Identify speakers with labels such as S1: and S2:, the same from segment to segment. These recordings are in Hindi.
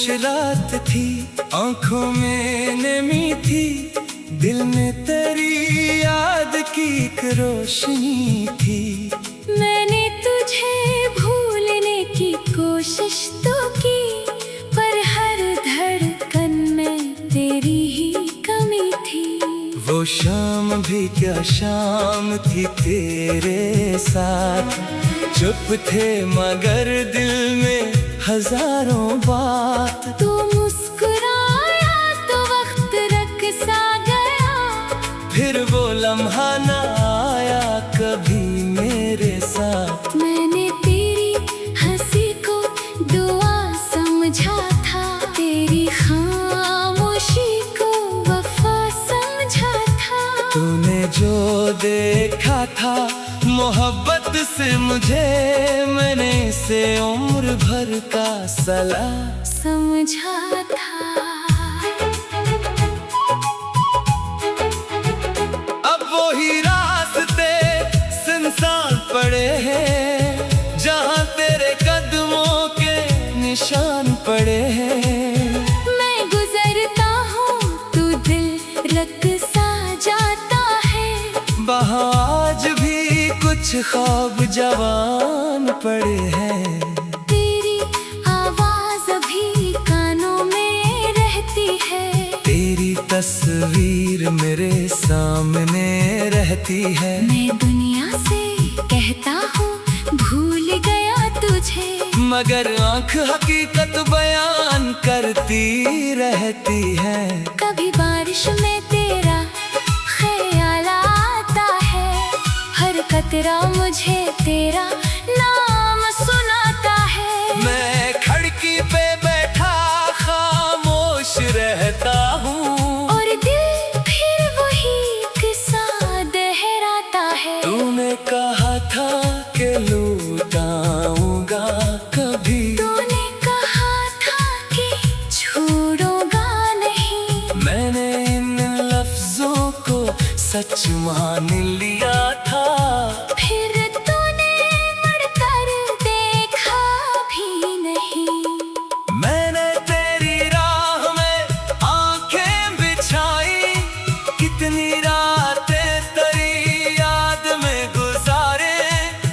S1: रात थी, आंखों में नमी थी, दिल में तेरी याद की एक रोशनी थी।
S2: मैंने तुझे भूलने की कोशिश तो की, पर हर धड़कन में तेरी ही कमी थी।
S1: वो शाम भी क्या शाम थी तेरे साथ, चुप थे मगर दिल में हजारों बात।
S2: तू मुस्कुराया तो वक्त रख सा गया,
S1: फिर वो लम्हा न आया कभी मेरे साथ।
S2: मैंने तेरी हंसी को दुआ समझा था, तेरी खामोशी को वफा समझा था।
S1: तूने जो देखा था मोहब्बत से मुझे, मैंने इसे उम्र भर का सला
S2: समझा था।
S1: अब वही रास्ते सुनसान पड़े हैं, जहाँ तेरे कदमों के निशान पड़े हैं।
S2: मैं गुजरता हूँ तू दिल रख सा जाता है,
S1: वहाँ आज भी कुछ ख्वाब जवान पड़े हैं।
S2: तेरी आवाज अभी कानों में रहती है,
S1: तेरी तस्वीर मेरे सामने रहती है।
S2: मैं दुनिया से कहता हूँ भूल गया तुझे,
S1: मगर आँख हकीकत बयान करती रहती है।
S2: कभी बारिश में तेरा ख्याल आता है, हर कतरा मुझे तेरा नाम सुनाता है।
S1: मैं खिड़की पे बैठा खामोश रहता हूँ,
S2: और दिल फिर वही किस्सा दोहराता है।
S1: तूने कहा था कि लौटाऊंगा कभी,
S2: तूने कहा था कि छोड़ूंगा नहीं,
S1: मैंने इन लफ्जों को सच मान लिया था।
S2: फिर तूने मुड़कर देखा भी नहीं।
S1: मैंने तेरी राह में आंखें बिछाई, कितनी रातें तेरी याद में गुजारे।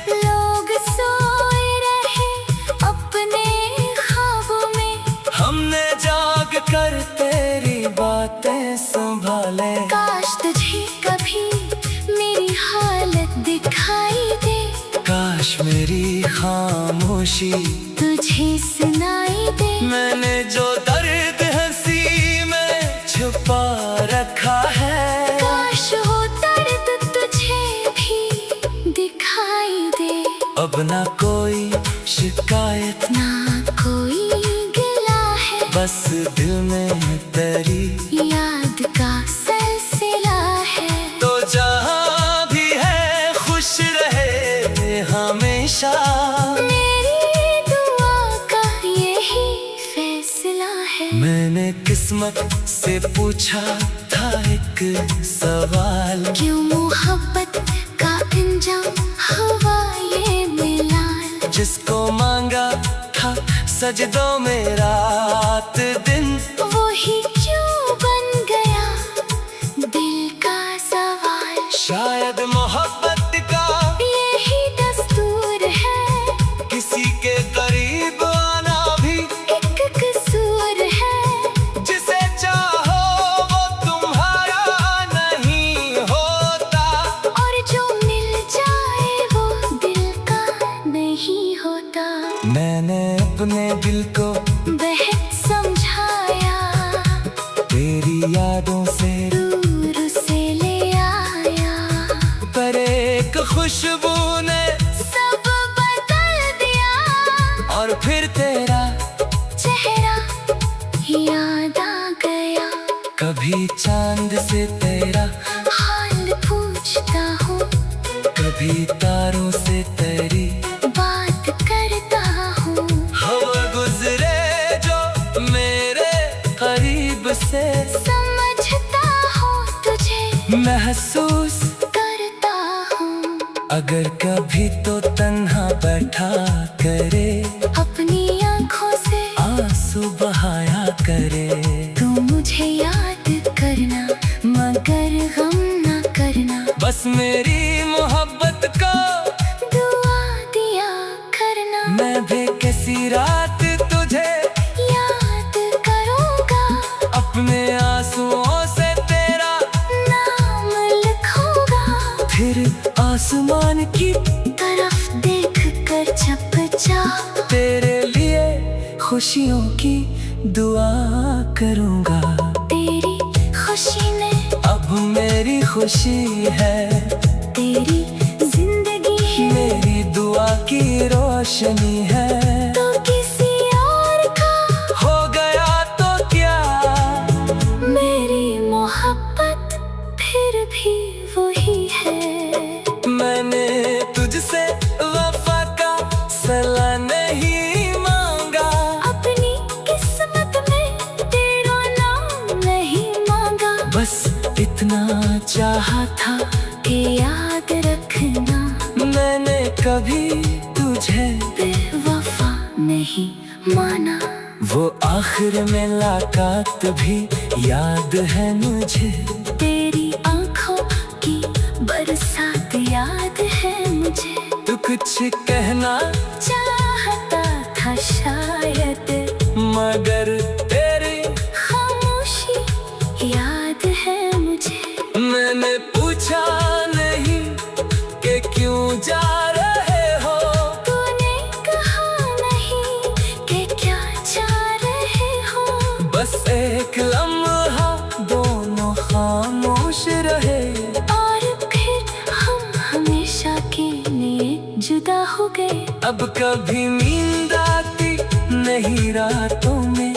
S2: लोग सोए रहे अपने ख्वाबों में,
S1: हमने जाग कर तेरी बातें संभाले।
S2: काश तुझे कभी मेरी हालत दिखाई दे,
S1: काश मेरी खामोशी
S2: तुझे सुनाई दे।
S1: मैंने जो दर्द हंसी में छुपा रखा है,
S2: काश हो दर्द तुझे भी दिखाई दे।
S1: अब ना कोई शिकायत
S2: ना कोई गिला है,
S1: बस दिल में तेरी
S2: याद का सिलसिला है।
S1: तो जहाँ भी है खुश रहे हमेशा,
S2: मेरी दुआ का यही फैसला है।
S1: मैंने किस्मत से पूछा था एक सवाल,
S2: क्यों मोहब्बत का अंजाम हुआ ये मिला।
S1: जिसको मांगा था सजदों में रात दिन,
S2: वही क्यों बन गया दिल का सवाल।
S1: शायद मोहब्बत का
S2: यही दस्तूर है,
S1: किसी के करीब आना भी
S2: एक कसूर है।
S1: जिसे चाहो वो तुम्हारा नहीं होता,
S2: और जो मिल जाए वो दिल का नहीं होता।
S1: मैंने अपने दिल को
S2: बेहद समझाया,
S1: तेरी यादों से
S2: दूर से ले आया,
S1: पर एक खुशबू ने
S2: सब बदल दिया।
S1: और फिर तेरा
S2: चेहरा याद आ गया,
S1: कभी चांद से तेरा
S2: हाल पूछता हूँ,
S1: कभी तारों से तेरी
S2: बात करता हूँ।
S1: हवा गुजरे जो मेरे करीब से,
S2: समझता हूँ तुझे
S1: महसूस
S2: करता हूँ।
S1: अगर कभी तो तन्हा बैठा करे,
S2: अपनी आँखों से
S1: आंसू बहाया बस मेरी मोहब्बत को
S2: दुआ दिया करना।
S1: मैं भी किसी रात तुझे
S2: याद करूँगा,
S1: अपने आंसुओं से तेरा
S2: नाम लिखूंगा।
S1: फिर आसमान की
S2: तरफ देख कर चुपचाप
S1: तेरे लिए खुशियों की दुआ करूँगा।
S2: तेरी खुशी ने
S1: अब मेरी खुशी है,
S2: तेरी जिंदगी है।
S1: मेरी दुआ की रोशनी है।
S2: तो किसी और का
S1: हो गया तो क्या,
S2: मेरी मोहब्बत फिर भी वही है।
S1: मैंने तुझसे वफा का सला नहीं मांगा,
S2: अपनी किस्मत में तेरा नाम नहीं मांगा।
S1: बस इतना चाहा था
S2: कि याद रखना,
S1: मैंने कभी तुझे
S2: बेवफा नहीं माना।
S1: वो आखिर मुलाकात भी याद है मुझे,
S2: तेरी आंखों की बरसात याद है मुझे।
S1: तू कुछ कहना
S2: चाहता था शायद,
S1: मगर तेरी
S2: खामोशी याद है मुझे।
S1: मैंने पूछा नहीं कि क्यों जा रहे हो,
S2: तूने कहा नहीं कि क्या चाह रहे हो।
S1: बस एक लम्हा दोनों खामोश रहे,
S2: और फिर हम हमेशा के लिए जुदा हो गए।
S1: अब कभी नींद आती नहीं रातों में,